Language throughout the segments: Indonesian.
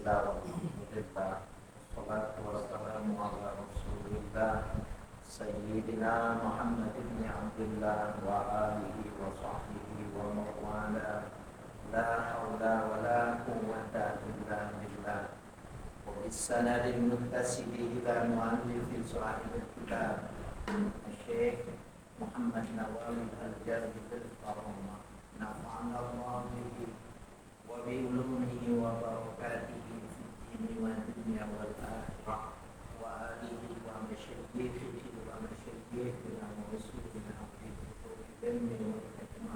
لله والحمد لله والصلاة والسلام على رسول الله سيدنا محمد بن عبد الله وآله وصحبه ومن والاه لا حول ولا قوة إلا بالله وبالسند المتصل إلى مؤلف صاحب الكتاب الشيخ محمد نواوي الجابر الكرامة نفعنا الله به وبعلومه وبركاته في الدين والدنيا والآخرة وآله ومشايخه ومشايخنا ورسولنا في كتب العلم والحكمة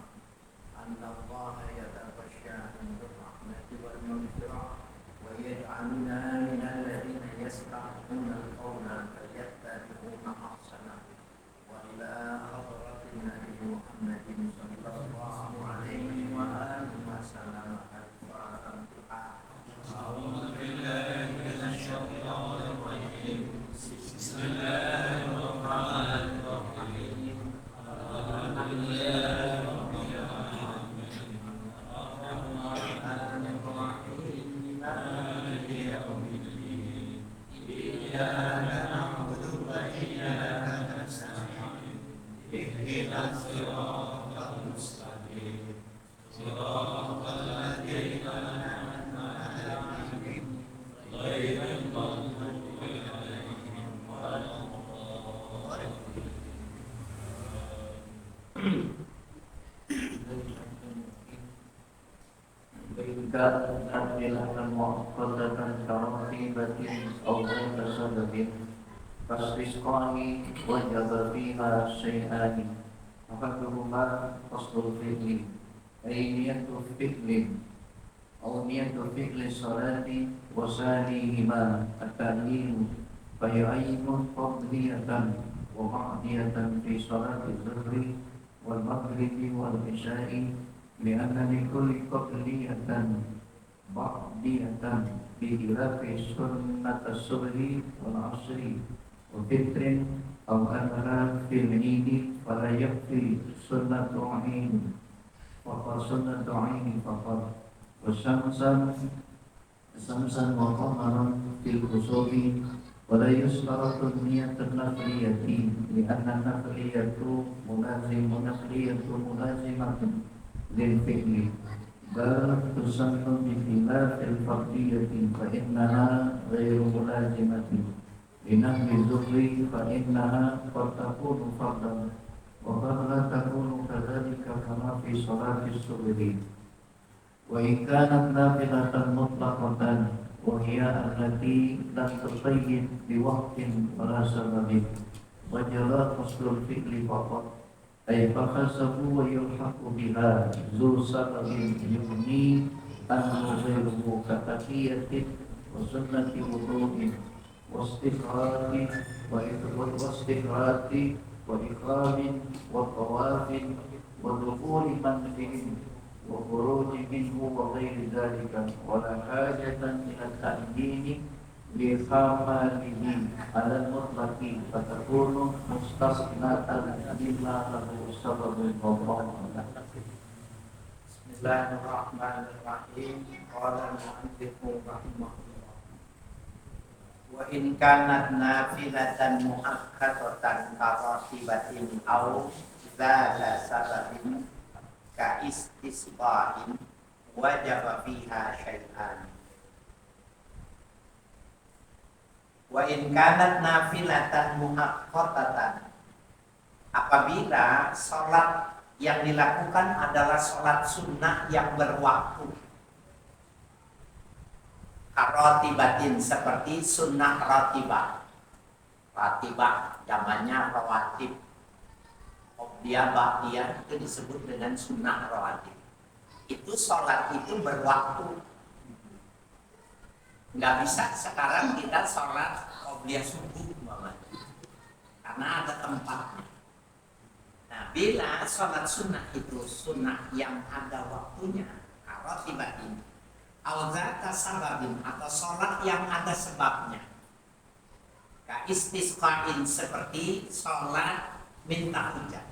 أن الله يتغشى عند الرحمة والمغفرة ويجعلنا من الذين يستمعون القول فيتبعون أحسنه وإلى حضرة النبي محمد صلى الله عليه وآله وسلم. أعوذ بالله من الشيطان الرجيم. بسم الله الرحمن الرحيم. الحمد لله رب العالمين الرحمن الرحيم مالك يوم الدين إياك نعبد وإياك نستعين اهدنا الصراط المستقيم صراط الذين أنعمت عليهم غير المغضوب عليهم ولا الضالين. Berikan nafilatan mu'aqqadatan karahibatin awwala sababin fasrisqani wajaba fiha syai'ani ahaduhuma fasdul fi'li niyatu fi'lin aw niyatu fi'li salati wa salihima at-ta'lim fayu'ayyimun qabliyatan wa ma'diyatan fi salati dhuhri wal maghribi wal isya'i lianna likulli qabliyatan ba'diyatan bihilafi sunnat as-subhi wal asri wa fitrin aw amara fil idi fala yakfi sunnatu aini wa sunnatu aini faqad wa samsan wa qamaran fil kusubi wa la yustaratu niyatun nafliyati lianna nafliyatu mulazimatun lil fi'li bal tusannu bi khilafil fardiyati fa innaha ghairu mulazimati linahwi zuhri fa innaha qad takunu fardan wa qad la takunu kadzalika kama fi salati subhi wa in kanat nafilatan mutlaqatan wa hiya allati lam tuqayyid bi waqtin wala sababin wa jala faslul fi'li faqat ay fakhasabu wa yulhaqu biha zu sababin yugni anhu ghairuhu katafiyatin wa sunnati wudu'in wa istiqrati wa iqamin wa tawafin wa dukhuli manzilin wa khuruji minhu wa ghairi dhalika wa la hajatan ila ta'dini bihamalihi ala mutlaqi fatakunu mustasnatan illa lahu sababun mawdu'un. Bismillahirrahmanirrahim. Qala al-mu'allifu rahimahullah wa in kanat nafilatan muakkadatan karatibatin aw zala sababin ka istisqa'in wajaba fiha syai'an. Wa in kanat nafilatan muaqqatatan, apabila sholat yang dilakukan adalah sholat sunnah yang berwaktu, karotibatin seperti sunnah ratibah. Ratibah zamannya rawatib, qobliyah ba'diyah itu disebut dengan sunnah rawatib. Itu sholat itu berwaktu. Nggak bisa sekarang kita sholat qobliyah subuh karena ada tempatnya. Nah, bila sholat sunnah itu sunnah yang ada waktunya, karotibatin, awzata sababin atau sholat yang ada sebabnya, ka istisqa'in seperti sholat minta hujan.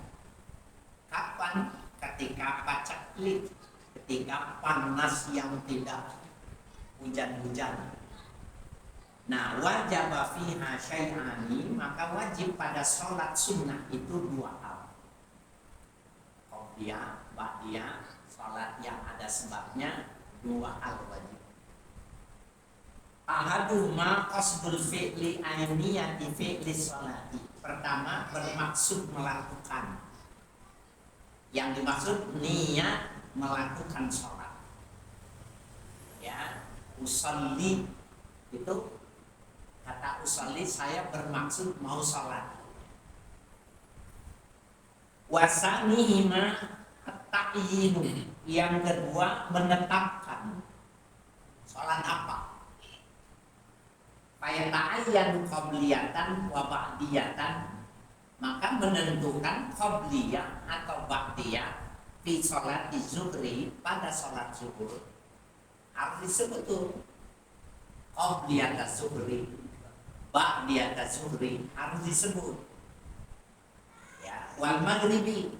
Kapan? Ketika paceklik, ketika panas yang tidak hujan-hujan. Nah, wajib fiha syai'ani, maka wajib pada sholat sunnah itu dua hal. Qobliyah, ba'diyah, sholat yang ada sebabnya dua hal wajib. Ahaduhuma qasdul fi'li ainiyati fi'li sholati. Pertama, bermaksud melakukan. Yang dimaksud niat melakukan sholat. Ya, usolli itu kata usolli, saya bermaksud mau sholat. Wasanihima at-ta'yinu, yang kedua menetapkan sholat apa. Fayata'ayyanu qabliyatan wa ba'diyatan, maka menentukan qabliyah atau ba'diyah fi sholat zuhri, pada sholat zuhur harus disebut tuh qabliyat zuhri, ba'diyat zuhri harus disebut. Ya, wal maghribi,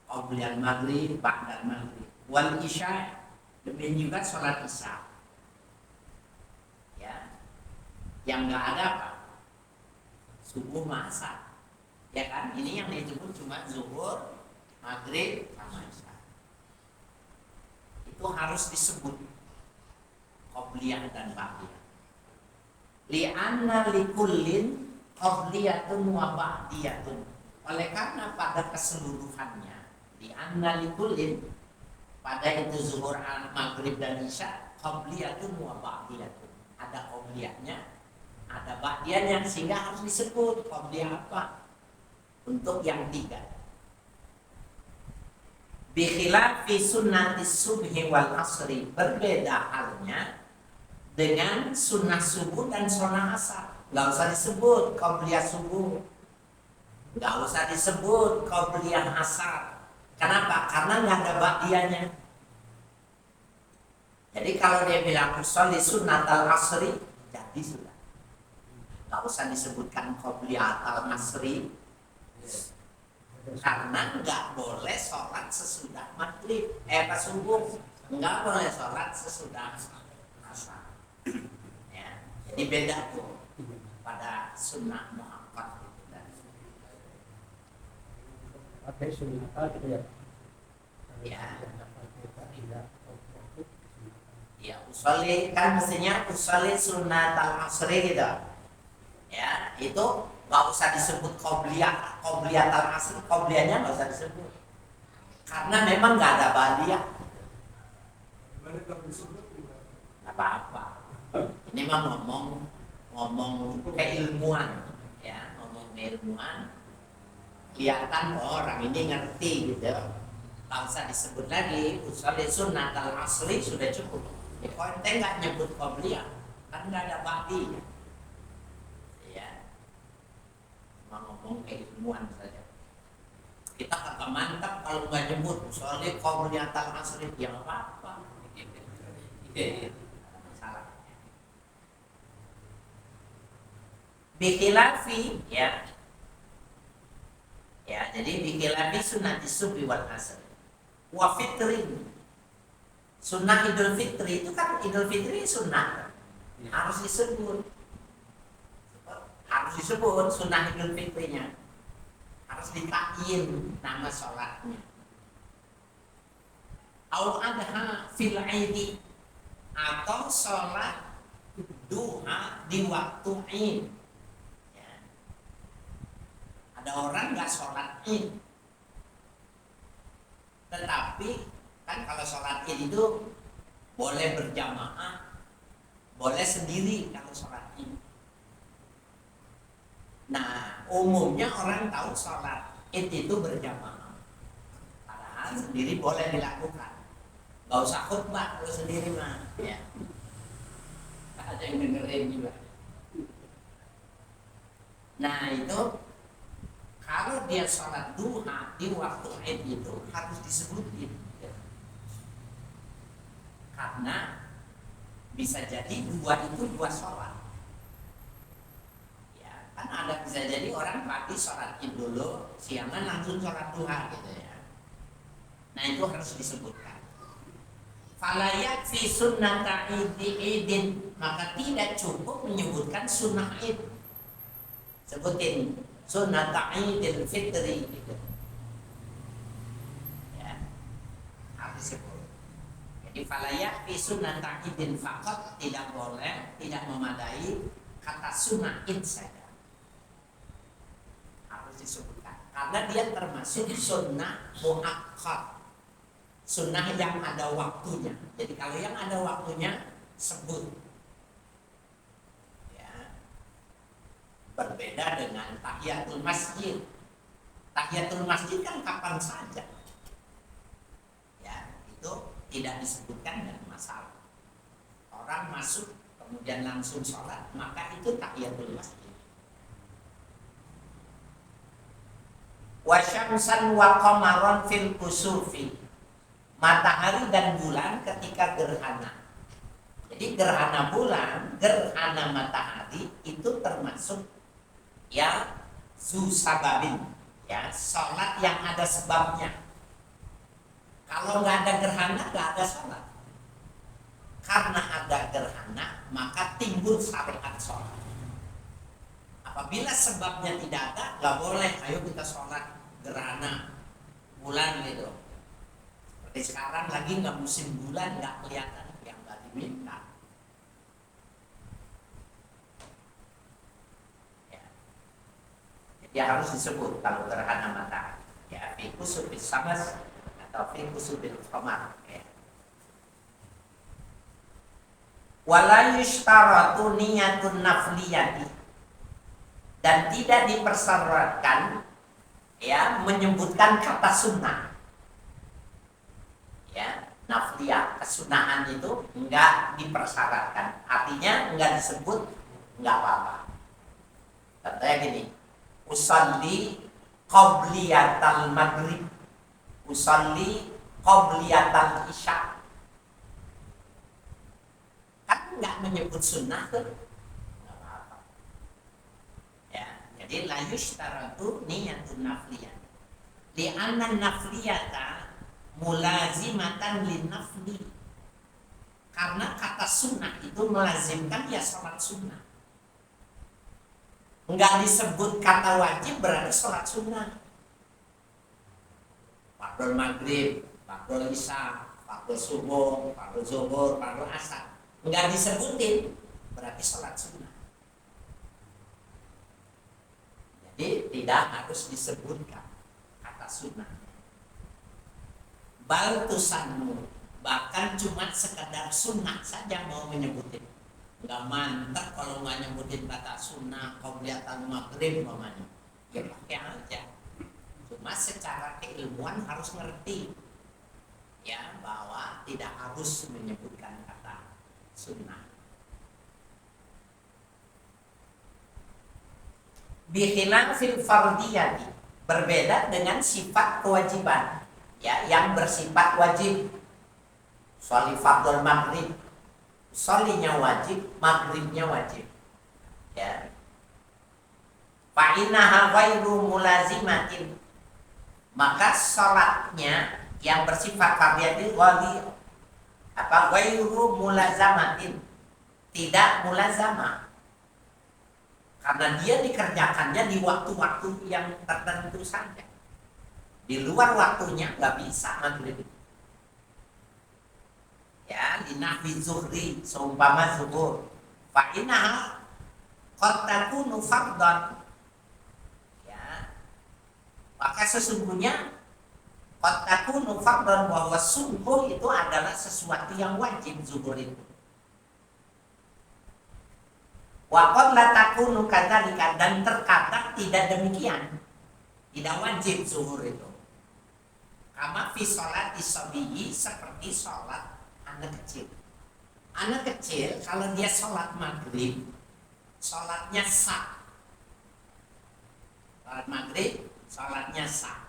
qabliyat maghrib, ba'dal maghrib, wal isya, demikian juga sholat isya. Ya, yang nggak ada apa? Subuh masa, ya kan? Ini yang disebut cuma zuhur, maghrib, sama isya. Itu harus disebut qobliyah dan ba'diyah. Li'anna likullin qobliyatun wa ba'diyatun. Oleh karena pada keseluruhannya, li'anna likullin, pada itu zuhur, maghrib dan isya, qobliyatun wa ba'diyatun. Ada qobliyahnya, ada ba'diyahnya, sehingga harus disebut qobliyah apa untuk yang tiga. Bikhilafi sunnati subhi wal asri, berbeda halnya dengan sunnah subuh dan sunnah asar. Gak usah disebut qabliyah subuh, gak usah disebut qabliyah asar. Kenapa? Karena gak ada ba'diyahnya. Jadi kalau dia bilang sholli sunnatal asri, jadi sudah, gak usah disebutkan qabliyah al asri, karena nggak boleh sholat sesudah maghrib, subuh, nggak boleh sholat sesudah asar. Ya, jadi beda tuh pada sunnah muakkad itu dan pakai sunnah gitu ya. Ya, usolli kan mestinya usolli sunnat al-asri gitu. Ya, itu nggak usah disebut qobliyah al-asri, qobliyahnya nggak usah disebut karena memang nggak ada ba'diyah. Nggak apa-apa. Ini mah ngomong keilmuan, ya, ngomong keilmuan, kelihatan orang ini ngerti gitu. Nggak usah disebut lagi usolli sunnat al-asri, sudah cukup. Ya, kalau ente nggak nyebut qobliyah, kan nggak ada ba'diyah. Ngomong keilmuan saja. Kita agak mantap kalau nggak nyebut soalnya qabliyah al-asri, ya nggak apa-apa. Salah. Bikhilafi, ya, jadi bikhilafi sunnati subhi wal asr wa fitrin. Sunnah Idul Fitri itu kan, Idul Fitri sunnah harus disebut. Harus disebut sunnah Idul Fitrinya, harus ditakyin nama sholatnya. Au adha fil aidi, atau sholat duha di waktu id. Ya. Ada orang nggak sholat id, tetapi kan kalau sholat id itu boleh berjamaah, boleh sendiri kalau sholat id. Nah, umumnya orang tahu sholat id itu berjamaah, padahal sendiri boleh dilakukan. Gak usah khutbah kalau sendiri mah, ya. Gak ada yang dengerin juga. Nah itu kalau dia sholat duha di waktu id itu harus disebutin, ya. Karena bisa jadi dua sholat. Kan ada bisa jadi orang pagi sholat id dulu, siangan langsung sholat duha gitu ya. Nah itu harus disebutkan. Falayak fi sunnata idin, maka tidak cukup menyebutkan sunnah id. Sebutin sunnata idil fitri gitu. Ya, harus disebut. Jadi falayak fi sunnata idin faqat, tidak boleh, tidak memadai kata sunnah id saja. Harus disebutkan karena dia termasuk sunnah muakkad. Sunnah yang ada waktunya. Jadi kalau yang ada waktunya sebut. Ya. Berbeda dengan tahiyatul masjid. Tahiyatul masjid kan kapan saja. Ya, itu tidak disebutkan dan masalah. Orang masuk kemudian langsung sholat, maka itu tahiyatul masjid. Wa syamsan wa qamaron fil kusufi. Matahari dan bulan ketika gerhana. Jadi gerhana bulan, gerhana matahari itu termasuk ya zusababin, ya sholat yang ada sebabnya. Kalau nggak ada gerhana nggak ada sholat. Karena ada gerhana maka timbul syariat sholat. Apabila sebabnya tidak ada, nggak boleh. Ayo kita sholat gerhana bulan gitu. Seperti sekarang lagi nggak musim bulan, nggak kelihatan, yang nggak diminta. Ya. Jadi harus disebut kalau gerhana matahari. Ya, fi kusubil syams atau fi kusubil qamar. Ya. Wala yushtaratu niyatun nafliyati, dan tidak dipersyaratkan ya menyebutkan kata sunnah. Ya, nafliyah, kesunahan itu enggak dipersyaratkan. Artinya enggak disebut, enggak apa-apa. Contohnya gini, usolli qobliyatal maghrib, usolli qobliyatal isya. Kan enggak menyebut sunnah tuh. Enggak apa-apa. Ya, jadi la yushtaratu niyatun nafliyah. Li'anna nafliyata mulazimatan linnafli, karena kata sunnah itu melazimkan ya sholat sunnah. Enggak disebut kata wajib berarti sholat sunnah. Fardhu maghrib, fardhu isya, fardhu subuh, fardhu zuhur, fardhu asar, enggak disebutin berarti sholat sunnah. Jadi tidak harus disebutkan kata sunnah. Bal tusannu, bahkan cuma sekedar sunnah saja mau menyebutin. Enggak mantap kalau nggak nyebutin kata sunnah qobliyatul maghrib namanya. Ya pakai aja. Cuma secara keilmuan harus ngerti ya bahwa tidak harus menyebutkan kata sunnah. Bikhilafil fardiyati, berbeda dengan sifat kewajiban. Ya, yang bersifat wajib. Sholi fardhul maghrib, sholinya wajib, maghribnya wajib. Ya. Fa innaha ghairu mulazimatin, maka sholatnya yang bersifat fardhiyatil ghairu mulazamatin, tidak mulazamah, karena dia dikerjakannya di waktu-waktu yang tertentu saja. Di luar waktunya nggak bisa maghrib. Ya, linahwi zuhri, seumpama zuhur. Fa innaha qad takunu fardhan. Ya. Maka sesungguhnya qad takunu fardhan, bahwa subuh itu adalah sesuatu yang wajib zuhur itu. Wa qad la takunu kadzalika, dan terkadang tidak demikian. Tidak wajib zuhur itu. Kama fi sholati sabiyi, seperti sholat anak kecil. Anak kecil kalau dia sholat maghrib, sholatnya sah. Sholat maghrib, sholatnya sah.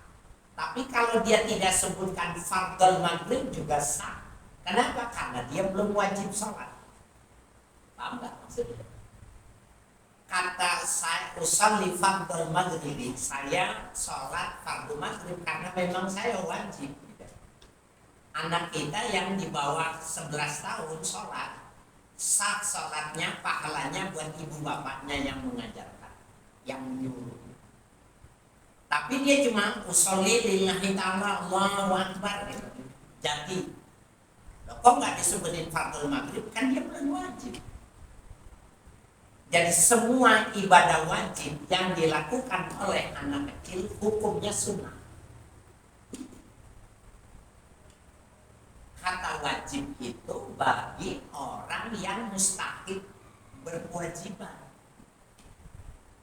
Tapi kalau dia tidak sebutkan fardhul maghrib juga sah. Kenapa? Karena dia belum wajib sholat. Paham nggak maksudnya? Kata saya usolli fardhul maghrib, saya sholat fardhu maghrib karena memang saya wajib. anak kita yang di bawah 11 tahun sholat, sah sholatnya, pahalanya buat ibu bapaknya yang mengajarkan, yang menyuruh. Tapi dia cuma usolli lillahi ta'ala Allahu Akbar gitu. Jadi kok nggak disebutin fardhu maghrib, kan dia belum wajib. Jadi semua ibadah wajib yang dilakukan oleh anak kecil hukumnya sunnah. Kata wajib itu bagi orang yang mustahil berkewajiban.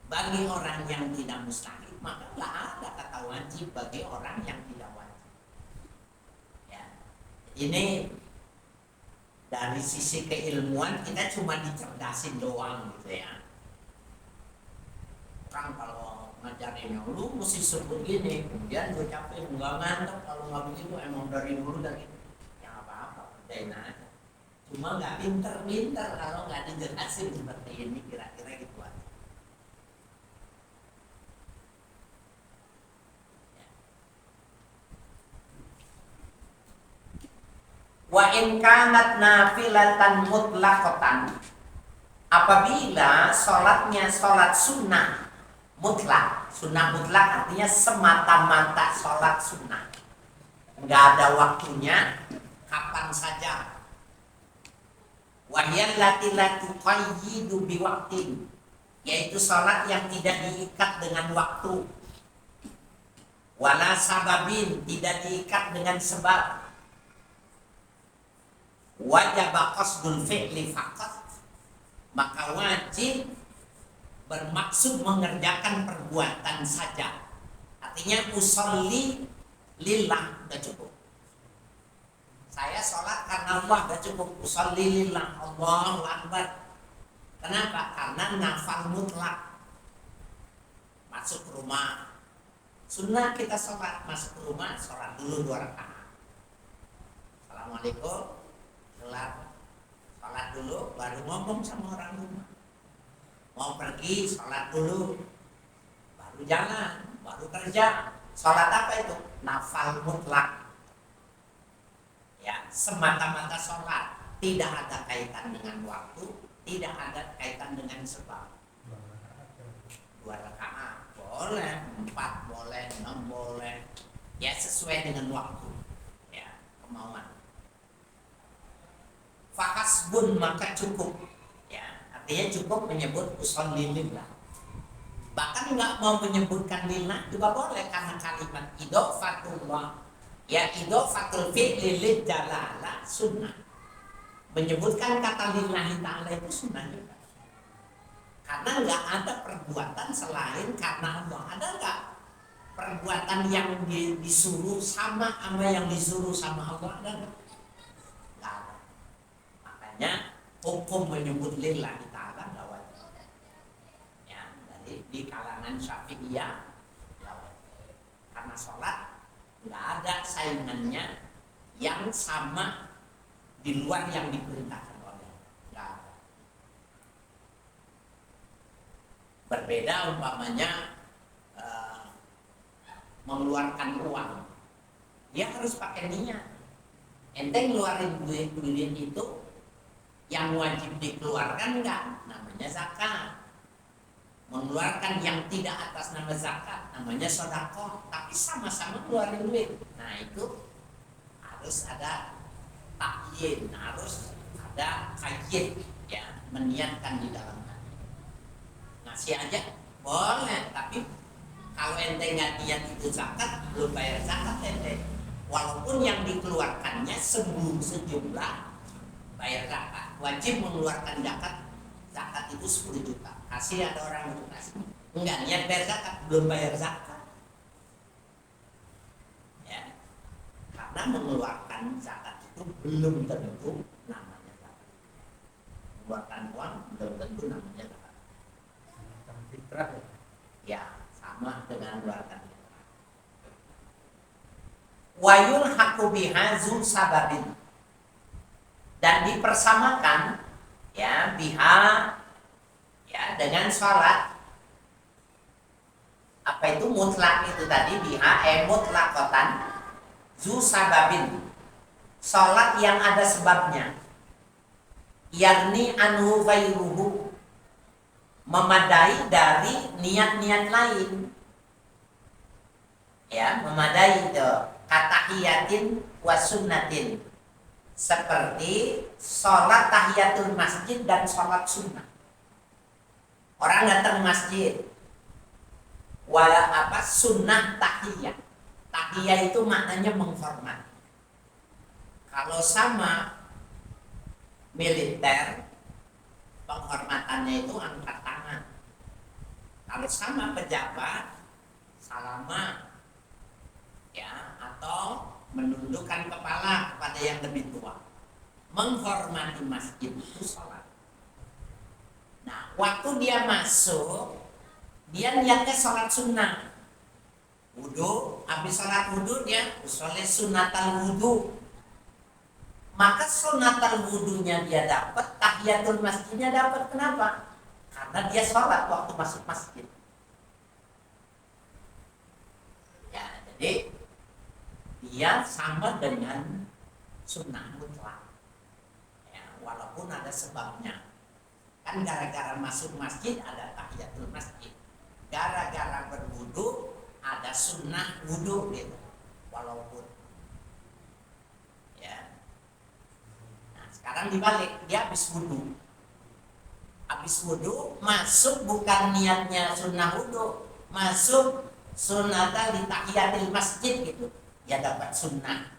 Bagi orang yang tidak mustahil, maka nggak ada kata wajib bagi orang yang tidak wajib. Ya. Ini dari sisi keilmuan kita cuma dicerdasin doang gitu ya. Orang kalau ngajarin lu mesti sebut gini, kemudian gue capek nggak ngantuk kalau nggak begitu, emang dari dulu dari ya apa-apa kerjain aja. Cuma nggak pinter-pinter kalau nggak dijelasin seperti ini, kira-kira gitu aja. Wa in kanat nafilatan mutlaqatan, apabila sholatnya sholat sunnah mutlak. Sunnah mutlak artinya semata-mata sholat sunnah, nggak ada waktunya, kapan saja. Wa hiya allati la tuqayyidu biwaqtin, yaitu sholat yang tidak diikat dengan waktu. Wala sababin, tidak diikat dengan sebab. Wajib qasdul fi'li faqat, maka wajib bermaksud mengerjakan perbuatan saja. Artinya usolli lillah, udah cukup. Saya sholat karena Allah, udah cukup. Usolli lillah, Allahu Akbar. Kenapa? Karena nafal mutlak. Masuk rumah, sunnah kita sholat. Masuk rumah, sholat dulu 2 rakaat. Assalamualaikum, sholat dulu, baru ngomong sama orang rumah. Mau pergi, sholat dulu, baru jalan, baru kerja. Sholat apa itu? Nafal mutlak. Ya, semata-mata sholat, tidak ada kaitan dengan waktu, tidak ada kaitan dengan sebab. 2 rakaat boleh, 4 boleh, 6 boleh, ya sesuai dengan waktu, ya kemauan. Fakasbun, maka cukup, ya artinya cukup menyebut usolli lillah. Bahkan nggak mau menyebutkan lillah juga boleh, karena kalimat idhofatullah, ya idhofatul fi'li lil jalalah sunnah. Menyebutkan kata lillahi ta'ala itu sunnah juga, karena nggak ada perbuatan selain karena Allah. Ada nggak perbuatan yang disuruh sama yang disuruh sama Allah? Ada nggak? Hukum menyebut lillahi ta'ala nggak wajib. Ya, jadi di kalangan Syafi'iyah nggak wajib. Karena sholat nggak ada saingannya yang sama di luar yang diperintahkan oleh, nggak ada. Berbeda umpamanya mengeluarkan uang, dia harus pakai niat. Ente ngeluarin duit itu yang wajib dikeluarkan enggak? Namanya zakat. Mengeluarkan yang tidak atas nama zakat namanya sedekah, tapi sama-sama keluarin duit. Nah itu harus ada takyin, harus ada kayyid, ya meniatkan di dalam hati. Ngasih aja boleh, tapi kalau ente nggak niat itu zakat, belum bayar zakat ente. Walaupun yang dikeluarkannya sebelum sejumlah bayar zakat. Wajib mengeluarkan zakat itu 10 juta. Kasih, ada orang yang kasih, enggak niat bayar zakat, belum bayar zakat, ya, karena mengeluarkan zakat itu belum tentu namanya zakat. Mengeluarkan uang belum tentu namanya zakat. Fitrah ya. Ya, sama dengan mengeluarkan fitrah. Wayul haku bihazu sababin, dan dipersamakan ya biha, ya dengan sholat apa itu mutlak itu tadi, biha mutlaqatan zu sababin, sholat yang ada sebabnya, yakni anhu ghairuhu, memadai dari niat-niat lain. Ya, memadai itu katahiyatin wa sunnatin, seperti sholat tahiyatul masjid dan sholat sunnah. Orang datang masjid, wala apa sunnah tahiyah. Tahiyah itu maknanya menghormati. Kalau sama militer, penghormatannya itu angkat tangan. Kalau sama pejabat, salaman, ya, atau menundukkan kepala kepada yang lebih tua. Menghormati masjid itu sholat. Nah, waktu dia masuk, dia niatnya sholat sunnah. Wudu, habis sholat wudu dia sholat sunnatal wudu. Maka sunnatal wudunya dia dapat, tahiyatul masjidnya dapat. Kenapa? Karena dia sholat waktu masuk masjid. Ya, jadi dia sama dengan sunnah mutlak. Ya, walaupun ada sebabnya. Kan gara-gara masuk masjid ada tahiyatul masjid. Gara-gara berwudu ada sunnah wudu gitu. Walaupun ya. Nah, sekarang dibalik, dia habis wudu. Habis wudu masuk bukan niatnya sunnah wudu, masuk sunnatal di tahiyatul masjid gitu. Dia dapat sunnah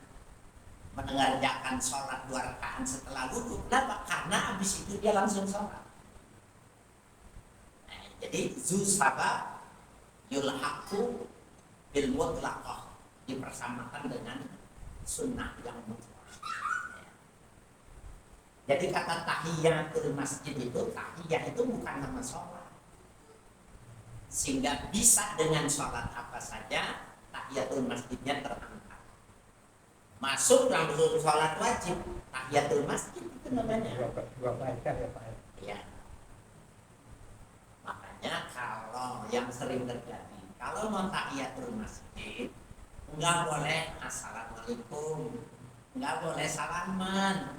mengerjakan sholat 2 rakaat setelah wudu. Kenapa? Karena habis itu dia langsung sholat. Nah, jadi zu sabab yulhaqu bil mutlaqah, dipersamakan dengan sunnah yang mutlak. Jadi kata tahiyatul masjid itu, tahiyah itu bukan nama sholat, sehingga bisa dengan sholat apa saja tahiyatul masjidnya terangkat. Masuk langsung sholat wajib, tahiyatul masjid itu namanya. Dua baca ya Pak. Ya. Makanya kalau yang sering terjadi, kalau mau tahiyatul masjid nggak boleh assalamualaikum, nggak boleh salaman.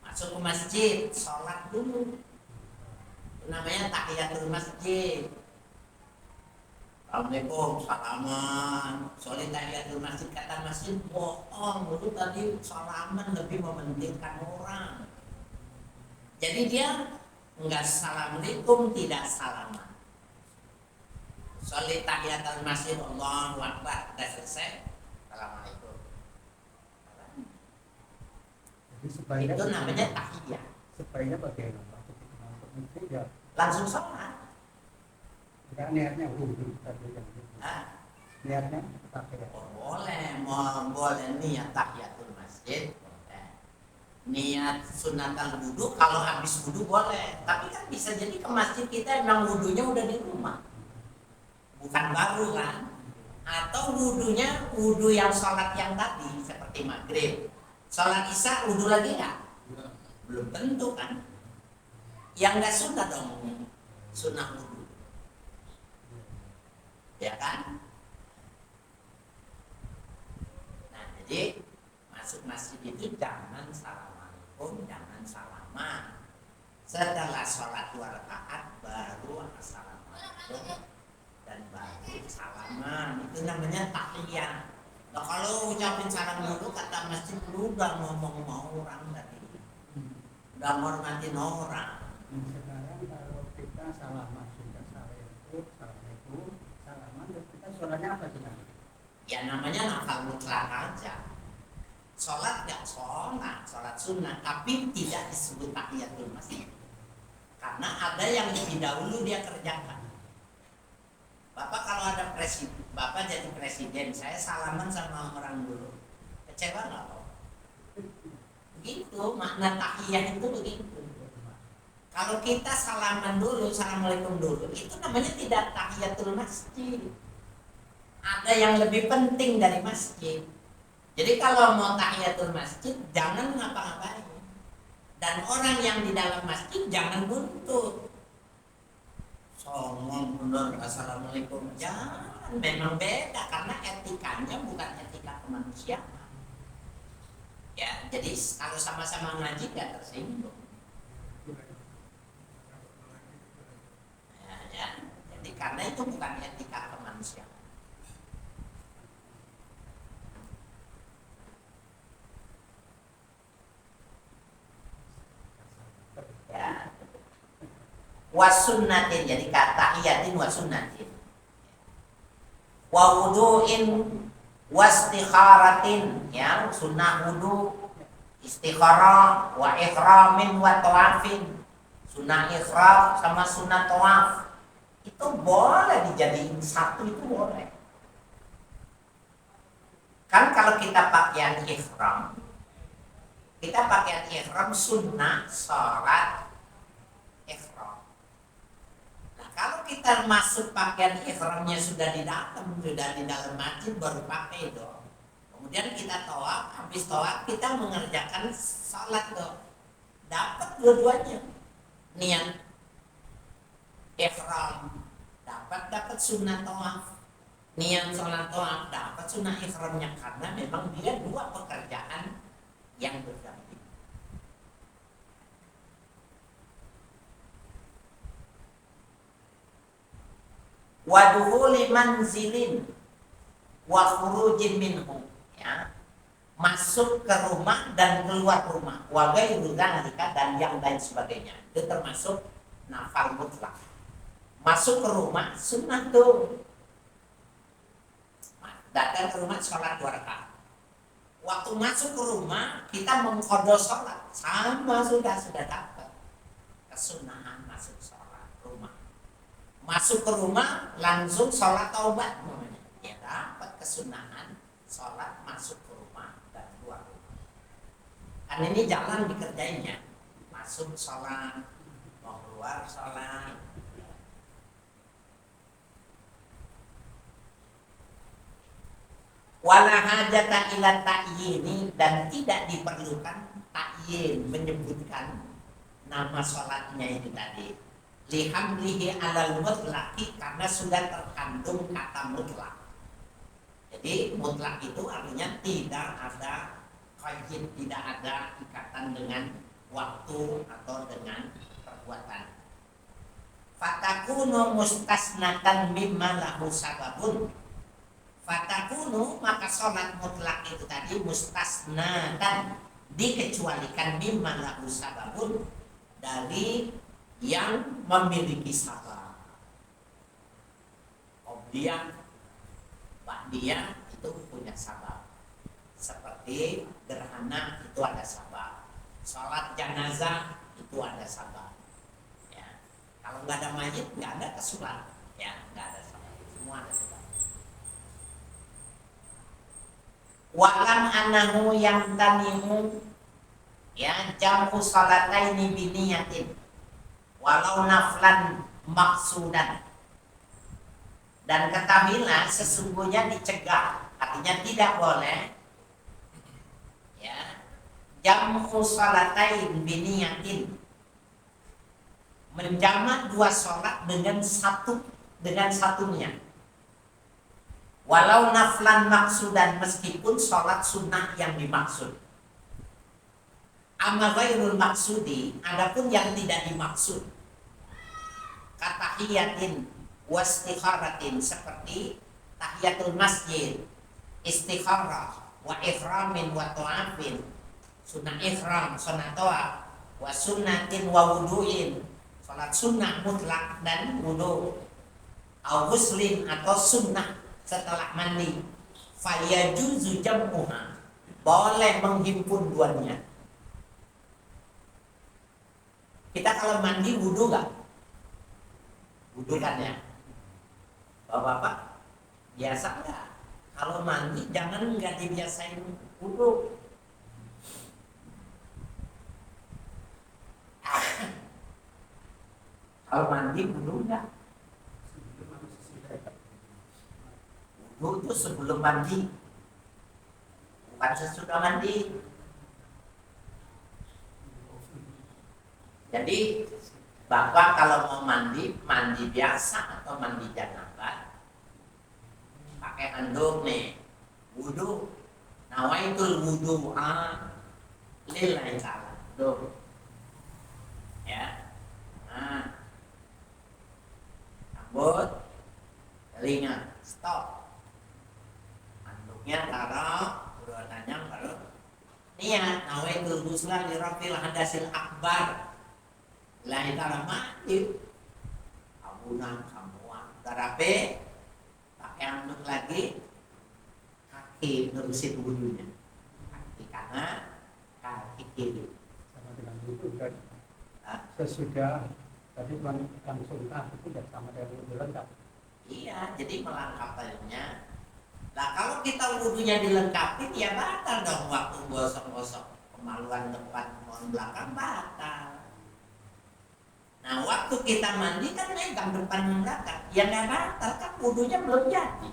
Masuk ke masjid, sholat dulu. Itu namanya tahiyatul masjid. Assalamualaikum, salaman. Soalnya tahiyatul masjid, kata masjid bohong. Dulu tadi salaman lebih mementingkan orang. Jadi dia nggak assalamualaikum, tidak salaman. Soalnya tahiyatul masjid, Allahu Akbar, sudah selesai. Assalamualaikum. Jadi supaya Itu namanya tahiyah. supaya bagaimana ketika masuk masjid ya Langsung sholat. tidak niatnya wudu tadi yang gitu. Hah? Niatnya pakai Oh, boleh niat tahiyatul masjid, boleh. Niat sunatal wudu kalau habis wudu boleh. Tapi kan bisa jadi ke masjid kita emang wudunya udah di rumah, bukan baru kan? Atau wudunya wudu yang sholat yang tadi seperti maghrib, sholat isya wudu lagi nggak? Belum tentu kan? Yang nggak sunnah dong, sunnah wudu, ya kan? Nah, jadi masuk masjid itu jangan assalamualaikum, jangan salaman. Setelah sholat 2 rakaat baru assalamualaikum dan baru salaman. Itu namanya tahiyah. Nah, kalau ucapin salam dulu kata masjid lu udah ngomong mau orang tadi, udah ngormatin orang. sekarang kalau kita salaman sudah assalamualaikum, assalamualaikum, salaman terus kita sholatnya apa sih? Ya namanya nafal mutlak aja. Sholat gak sholat sunnah, tapi tidak disebut tahiyatul masjid. Karena ada yang lebih dahulu dia kerjakan. Bapak kalau ada presiden, Bapak jadi presiden, saya salaman sama orang dulu, kecewa nggak Pak? Begitu, makna tahiyah itu begitu. Kalau kita salaman dulu, assalamualaikum dulu, itu namanya tidak tahiyatul masjid. Ada yang lebih penting dari masjid. Jadi kalau mau tahiyatul masjid, jangan ngapa-ngapain. Dan orang yang di dalam masjid jangan buntut. Songong bener assalamualaikum, jangan, memang beda karena etikanya bukan etika kemanusiaan. Ya, jadi kalau sama-sama ngaji nggak tersinggung. Ya. Jadi karena itu bukan etika kemanusiaan. Ya. Wasunnatin, jadi kata iyatin wasunnatin. Wa wudu'in wastikharatin, ya, sunnah wudu, istikharah, wa ikhramin wa tawafin, sunnah ikhraf sama sunnah tawaf itu boleh dijadiin satu, itu boleh. Kan kalau kita pakaian ihram, sunnah sholat ihram. Nah, kalau kita masuk pakaian ihramnya sudah di dalam masjid, baru pakai dong. Kemudian kita tawaf, habis tawaf kita mengerjakan sholat dong. Dapat dua-duanya. Niat ihram dapat sunnah tawaf. Niat sholat tawaf dapat sunnah ihramnya, karena memang dia dua pekerjaan yang berdampingan. Wa dukhuli manzilin wa khurujin minhu, ya, masuk ke rumah dan keluar rumah, wa ghairu dzalika, dan yang lain sebagainya. Itu termasuk nafal mutlak. Masuk ke rumah sunnah tuh. Datang ke rumah sholat 2 rakaat. Waktu masuk ke rumah kita mengqadha sholat, sama sudah dapat kesunahan masuk sholat rumah. Masuk ke rumah langsung sholat taubat namanya, ya, dapat kesunahan sholat masuk ke rumah dan keluar rumah. Kan ini jalan dikerjainnya, masuk sholat, mau keluar sholat. Wala hajata ila ta'yini, dan tidak diperlukan ta'yin, menyebutkan nama sholatnya itu tadi. Lihamlihi alal mutlaki, karena sudah terkandung kata mutlak. Jadi mutlak itu artinya tidak ada qaid, tidak ada ikatan dengan waktu atau dengan perbuatan. Fatakunu mustasnatan mimma lahu sababun. Fatakunu, maka sholat mutlak itu tadi mustasnatan, dikecualikan mimma lahu sababun, dari yang memiliki sabab. Qobliyah, ba'diyah itu punya sabab. Seperti gerhana itu ada sabab. Sholat janazah itu ada sabab. Ya. Kalau nggak ada mayit nggak ada kesulat. Ya, nggak ada sabab. Semua ada sabab. Walam anahu yang tanimu, ya, jamu salataini biniyatin walau naflan maksudan. Dan ketahuilah sesungguhnya dicegah, artinya tidak boleh, ya, jamu salatain biniyatin, menjamak 2 sholat dengan satunya. Walau naflan maksudan, meskipun sholat sunnah yang dimaksud. Amma ghairul maksudi, adapun yang tidak dimaksud, katahiyatin wastikharatin, seperti tahiyatul masjid, istikharah, wa ihramin wa tawafin, sunnah ihram, sunnah tawaf, wa sunnatin wa wudu'in, sholat sunnah mutlak dan wudu, au ghuslin, atau sunnah setelah mandi, fayajuzu jam'uha, boleh menghimpun duanya. Kita kalau mandi wudu nggak? Wudu kan ya, bapak-bapak biasa nggak? Kalau mandi jangan nggak dibiasain wudu. Kalau mandi wudu nggak? Wudu itu sebelum mandi, bukan sesudah mandi. Jadi bapak kalau mau mandi biasa atau mandi janabah, pakai handuk nih, wudu, nawaitul wudu'a lillahi ta'ala. Tuh. Ya. Nah, rambut, telinga, stop. Anduknya taruh, urutannya baru niat. Nawaitul ghusla li rabbil hadasil akbar. Lillahi ta'ala mati. Abunan semua. Terapi pakai anduk lagi, kaki nerusin wudhunya, kaki kanan, kaki kiri. Sama dengan wudhu kan sesudah tadi langsung itu sudah sama dengan wudhu lengkap. Iya, jadi melengkapinya. Nah kalau kita wudhunya dilengkapi, ya batal dong waktu gosok-gosok kemaluan depan, kemaluan belakang batal. Nah waktu kita mandi kan megang depan dan belakang, ya nggak batal kan wudhunya belum jadi.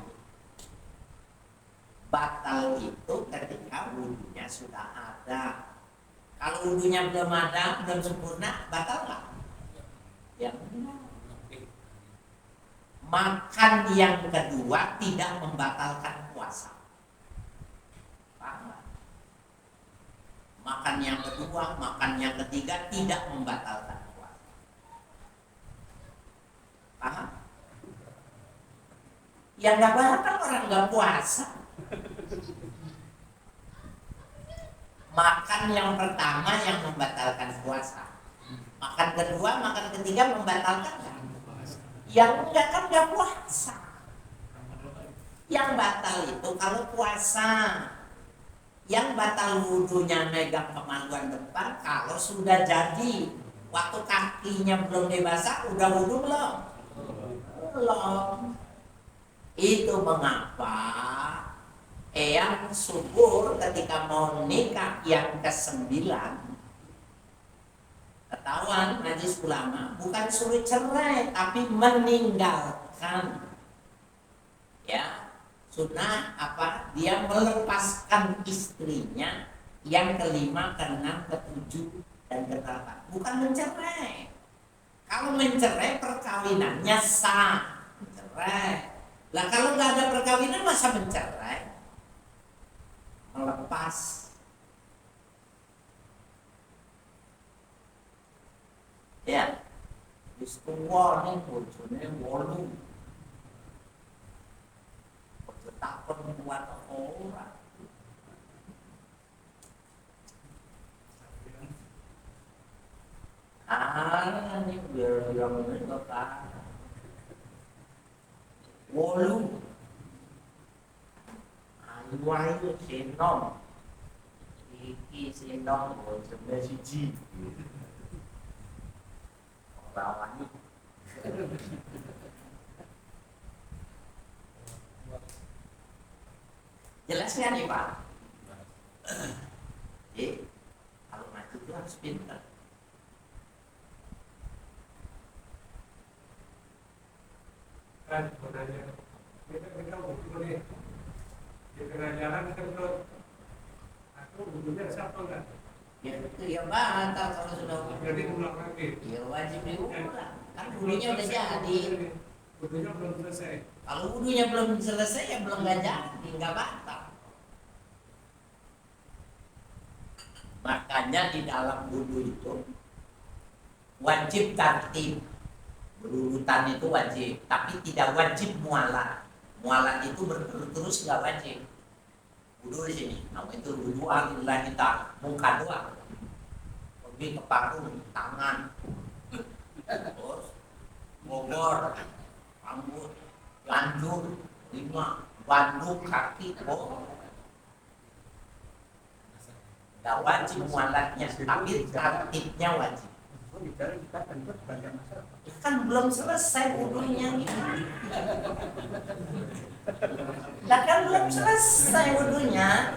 Batal itu ketika wudhunya sudah ada. Kalau wudhunya belum ada, belum sempurna, batal nggak? Ya enggak. Makan yang kedua tidak membatalkan puasa. Paham? Makan yang kedua, makan yang ketiga tidak membatalkan puasa. Paham? Yang nggak batal orang nggak puasa. Makan yang pertama yang membatalkan puasa. Makan kedua, makan ketiga membatalkan nggak? Yang enggak kan nggak puasa. Yang batal itu kalau puasa. Yang batal wudhunya megang kemaluan depan kalau sudah jadi. Waktu kakinya belum dibasah udah wudhu belum? Belum. Itu mengapa eyang subur ketika mau nikah yang ke-9 ketahuan najis ulama bukan suruh cerai tapi meninggalkan, ya sunnah apa dia melepaskan istrinya yang ke-5, ke-6, ke-7 dan ke-8, bukan mencerai. Kalau mencerai perkawinannya sah, mencerai. Lah kalau nggak ada perkawinan masa mencerai? Melepas. Ya, wis tuwa ning bojone 8. Ojo takon kuat ora. Ini biar ngene kok. 8. Ayu sinom. Iki sinom bojone siji. Bawahnya jelas kan nih Pak? Kalau maju itu harus pintar. Kan sebenarnya kita boleh di tengah jalan kita aku wudhunya sah apa enggak? Ya itu ya batal kalau sudah Jadi ulang lagi. ya wajib diulang. Kan wudhunya udah jadi. Wudhunya belum selesai. Kalau wudhunya belum selesai ya belum nggak jadi, nggak batal. Makanya di dalam wudhu itu wajib tertib, berurutan itu wajib, tapi tidak wajib mualat. Mualat itu berterus nggak wajib. Wudhu di sini, nama itu wudhu alillah kita muka doang, pergi ke paru, tangan, terus bogor, rambut, lanjut, 5, bandung, kaki, nggak wajib mualatnya, tapi tertibnya wajib. Kan belum selesai wudhunya. Lah kan belum selesai wudhunya.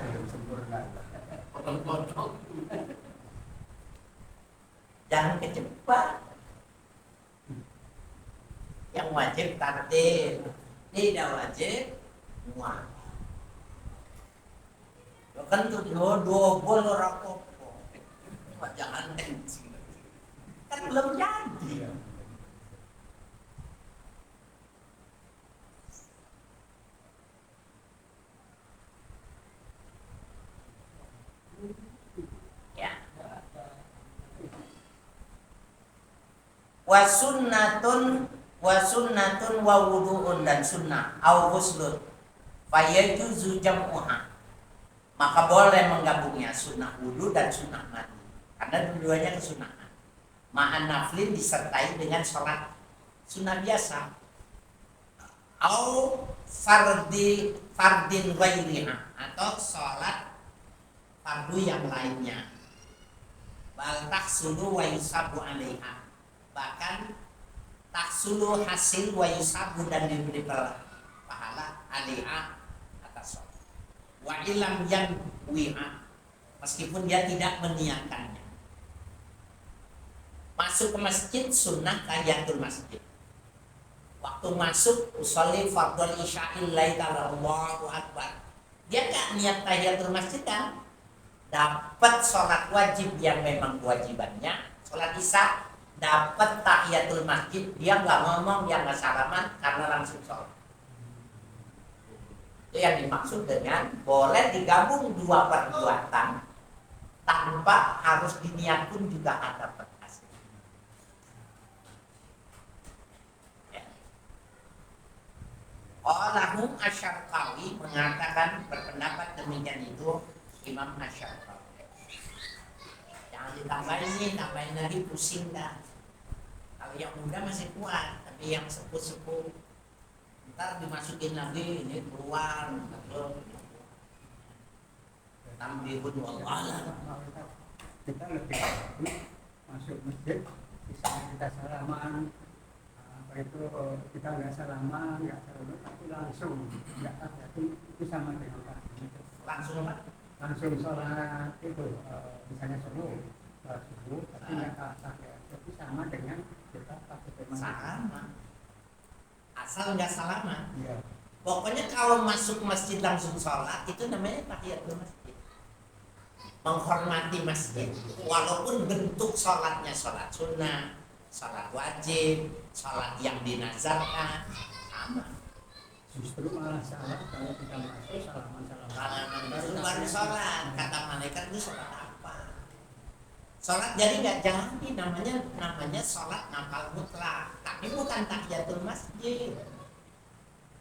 Jangan kecepat. Yang wajib tertib, tidak wajib muat. Kan tuh double orang popo. Jangan tensi. Kan belum jadi. Ya, wa sunnatun wa wudu'un dan sunnah au ghuslun fayajuzu jam'uha, maka boleh menggabungnya sunnah wudu dan sunnah mandi karena dua-duanya kesunahan. Ma'an naflin disertai dengan sholat sunnah biasa au fardin ghairiha atau sholat fardu yang lainnya. Bal tahsulu wa yusabu alaiha, bahkan tahsulu hasil wa yusabu dan diberi pahala alaiha atas sholat. Wa ilam yang wiha, meskipun dia tidak meniatkannya. Masuk ke masjid sunnah tahiyatul masjid. Waktu masuk usolli fardhu isya'il laila Allahu akbar, dia gak niat tahiyatul masjid kan, dapat sholat wajib yang memang kewajibannya sholat isya, dapat tahiyatul masjid, dia nggak ngomong, dia nggak salaman karena langsung sholat. Itu yang dimaksud dengan boleh digabung dua perbuatan tanpa harus diniat pun juga ada hasil. Allahum Asyarqawi mengatakan berpendapat demikian itu Imam Asyarqawi. Jangan ditambahin lagi pusing dah. Kalau yang muda masih kuat, tapi yang sepuh-sepuh ntar dimasukin lagi ini keluar terus tambihun wallah. Kita lebih masuk masjid, bisa kita salaman, apa itu kita nggak salaman, tapi langsung nggak ada, itu sama dengan tadi. Langsung sholat itu misalnya subuh, tapi nggak pakai, itu sama dengan kita pakai sama, asal nggak salaman. Ya. Pokoknya kalau masuk masjid langsung sholat itu namanya tahiyatul masjid, menghormati masjid, walaupun bentuk sholatnya sholat sunnah, sholat wajib, sholat yang dinazarkan, sama. Justru malah salah kalau kita masuk salaman Baru sholat, kata malaikat itu sholat apa? Sholat jadi nggak jadi, namanya sholat nafal mutlak, tapi bukan tahiyatul masjid,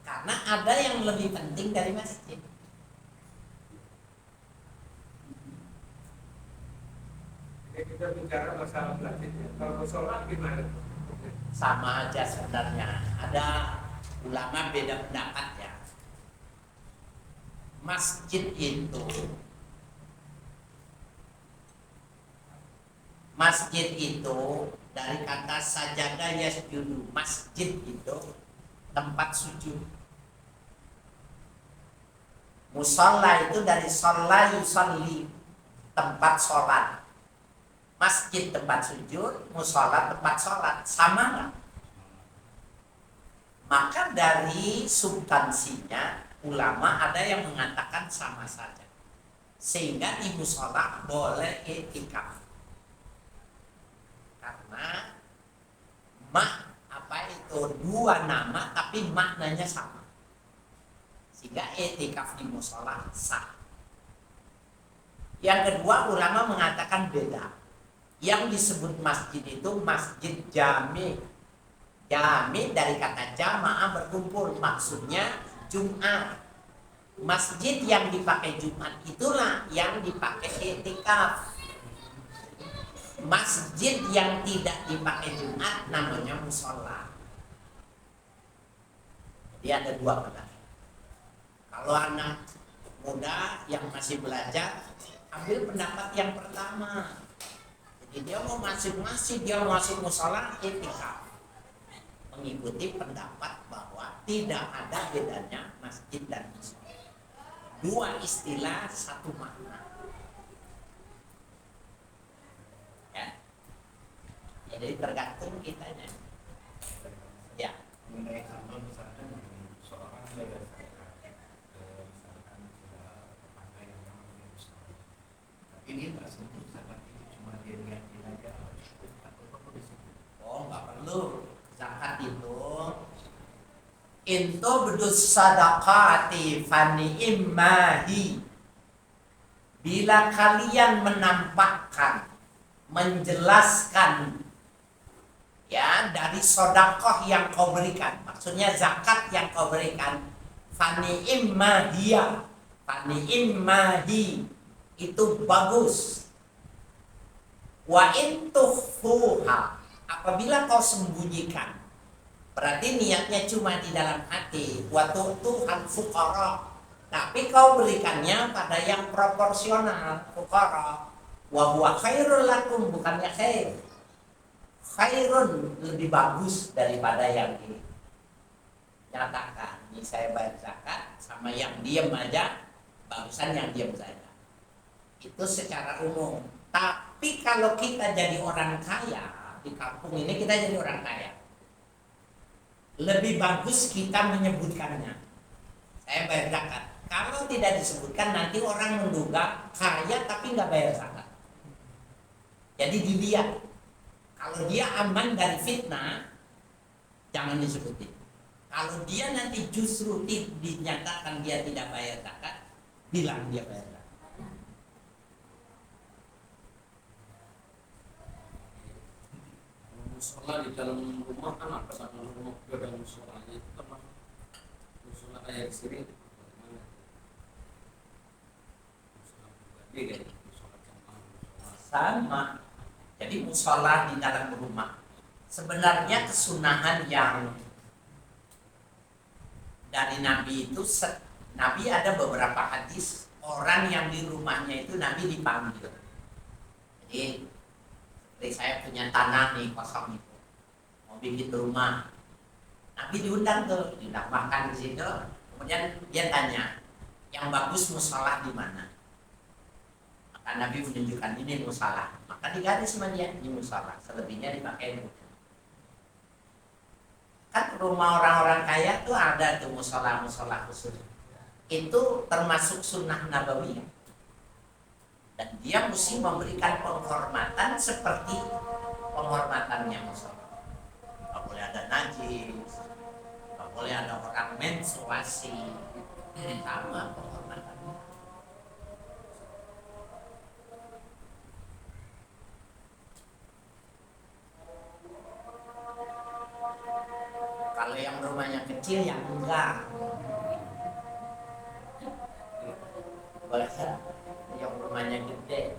karena ada yang lebih penting dari masjid. Jadi kita bicara masalah masjid, kalau sholat gimana? Sama aja sebenarnya, ada ulama beda pendapat ya. Masjid itu dari kata sajadah yasjudu, masjid itu tempat sujud. Musalla itu dari shalla yusalli, tempat sholat. Masjid tempat sujud, musalla tempat sholat, sama nggak? Maka dari substansinya ulama ada yang mengatakan sama saja, sehingga di mushola boleh i'tikaf karena dua nama tapi maknanya sama, sehingga i'tikaf di mushola sah. Yang kedua ulama mengatakan beda, yang disebut masjid itu masjid jami. Jami dari kata jamaah berkumpul, maksudnya Jumat. Masjid yang dipakai Jumat itulah yang dipakai i'tikaf. Masjid yang tidak dipakai Jumat namanya mushola. Jadi ada dua pendapat. Kalau anak muda yang masih belajar, ambil pendapat yang pertama. Jadi dia mau masuk masjid, dia mau masuk mushola, i'tikaf, mengikuti pendapat bahwa tidak ada bedanya masjid dan mushola. Dua istilah satu makna. Ya. Jadi tergantung kitanya. Ya. Mengenai contoh misalkan seorang misalkan pakai yang namanya muslim, tapi dia nggak sebut zakat itu, cuma dia lihatin aja atau perlu disebut. Oh, nggak perlu. Zakat itu into bedus sadaqati fani immahi, bila kalian menampakkan, menjelaskan ya dari sodakoh yang kau berikan, maksudnya zakat yang kau berikan, fani'im mahiyah, fani'im mahi, itu bagus. Wa in tukhfuha, apabila kau sembunyikan, berarti niatnya cuma di dalam hati. Wa tu'tuhal fuqara, tapi kau berikannya pada yang proporsional, fuqara. Wa huwa khairul lakum, bukannya khair. Khairun, lebih bagus daripada yang dinyatakan. Ini saya bayar zakat, sama yang diam aja, bagusan yang diam saja. Itu secara umum. Tapi kalau kita jadi orang kaya, di kampung ini kita jadi orang kaya, lebih bagus kita menyebutkannya. Saya bayar zakat. Kalau tidak disebutkan, nanti orang menduga kaya tapi nggak bayar zakat. Jadi dilihat, kalau dia aman dari fitnah, jangan disebutin. Kalau dia nanti justru dinyatakan dia tidak bayar zakat, bilang dia bayar zakat. Musola di dalam rumah kan apa sama rumah juga ada musolanya itu apa? Musola kayak di sini bagaimana? Musola pribadi kayak musola jamaah, musola Sama. Jadi musola di dalam rumah sebenarnya kesunahan yang dari Nabi itu. Nabi ada beberapa hadis orang yang di rumahnya itu Nabi dipanggil. Jadi seperti saya punya tanah nih kosong itu, mau bikin rumah, Nabi diundang tuh, diundang makan di situ. Kemudian dia tanya, yang bagus musola di mana? Maka Nabi menunjukkan ini musola. Maka digaris sama dia, ini musola. Selebihnya dipakai rumah. Kan rumah orang-orang kaya tuh ada tuh musola-musola khusus. Itu termasuk sunnah nabawiyah. Dan dia mesti memberikan penghormatan seperti penghormatannya musola. Nggak boleh ada najis, nggak boleh ada orang menstruasi. Sama penghormatannya. Kalau yang rumahnya kecil yang enggak. Boleh yang rumahnya gede